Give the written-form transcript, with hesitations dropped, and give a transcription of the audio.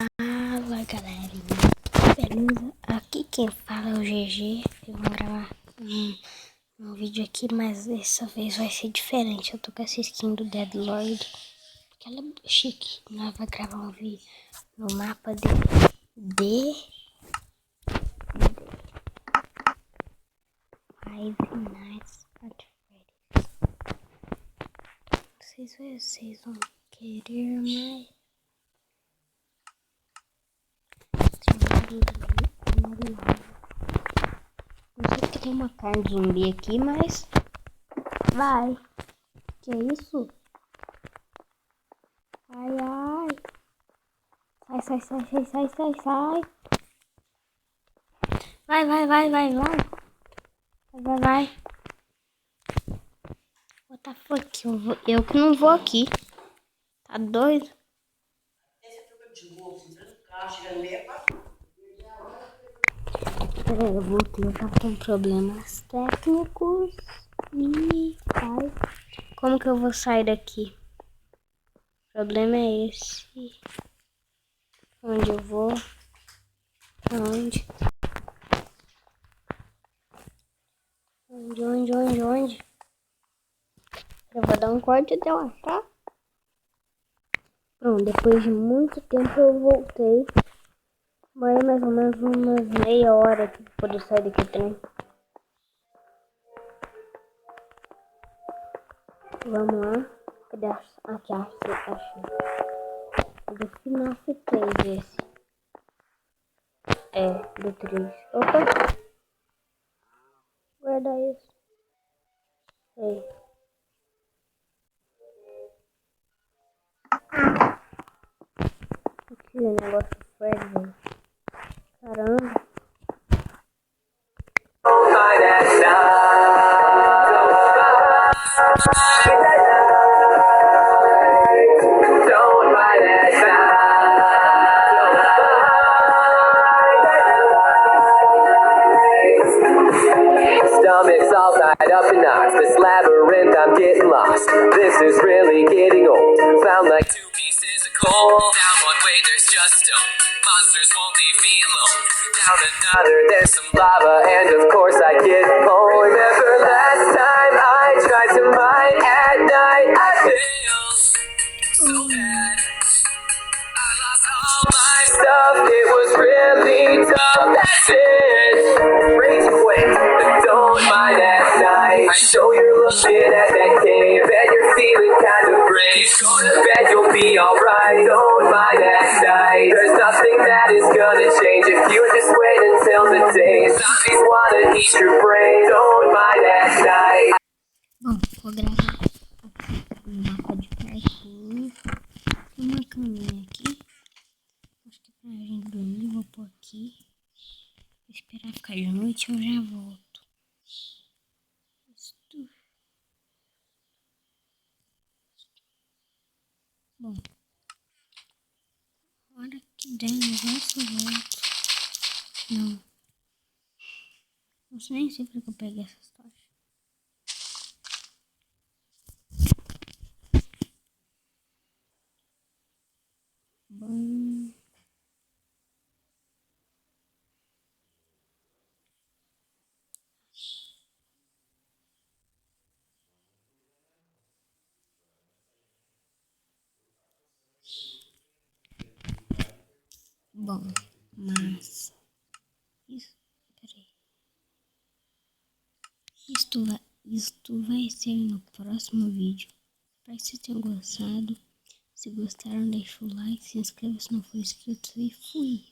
Fala galerinha, beleza? Aqui quem fala é o GG. Vamos gravar um vídeo aqui, mas dessa vez vai ser diferente. Eu tô com essa skin do Deadlord, porque ela é chique. Nós vamos gravar um vídeo no mapa de Five Nights at Freddy's. Não sei se vocês vão querer, mas não sei porque tem uma carne de zumbi aqui, mas vai. Que isso? Ai, ai. Sai. Vai. What the fuck? Eu que não vou aqui. Tá doido? Peraí, eu voltei. Eu tava com problemas técnicos. E ai. Como que eu vou sair daqui? O problema é esse. Onde eu vou? Onde? Eu vou dar um corte até eu achar. Pronto, depois de muito tempo eu voltei. Mas mais ou menos umas meia hora aqui pra poder sair daqui do trem. Vamos lá. Cadê aqui, achei. Do FNAF 3 esse. É, do 3. Opa! Guarda isso. Ei. Que negócio Fred, velho. Caramba. Stomach's all tied up in knots. This labyrinth, I'm getting lost. This is really getting old. Found like 2 pieces of coal. Down one way, there's just stone. Monsters won't leave me alone. Down another, there's some lava, and of course I get home. Remember last time I tried to mine at night? I failed so bad. I lost all my stuff. It was really tough. That's it. Rage quit, but don't mind at night. I show you're looking at that cave and you're feeling kind of brave. Go to bed, you'll be alright. Don't mind at night. There's nothing that is gonna change if you just wait until the day. Zombies wanna eat your brain. Don't mind at night. Bom, vou gravar aqui no mapa de parkour. Tem uma caminha aqui. Acho que pra gente dormir, vou pôr aqui. Vou esperar ficar de noite e eu já volto. Bom, a hora que der negócio eu volto. Não sei nem porque eu peguei essas tochas. Bom. Bom, mas isto vai ser no próximo vídeo. Espero que vocês tenham gostado. Se gostaram, deixa o like, se inscreva se não for inscrito e fui.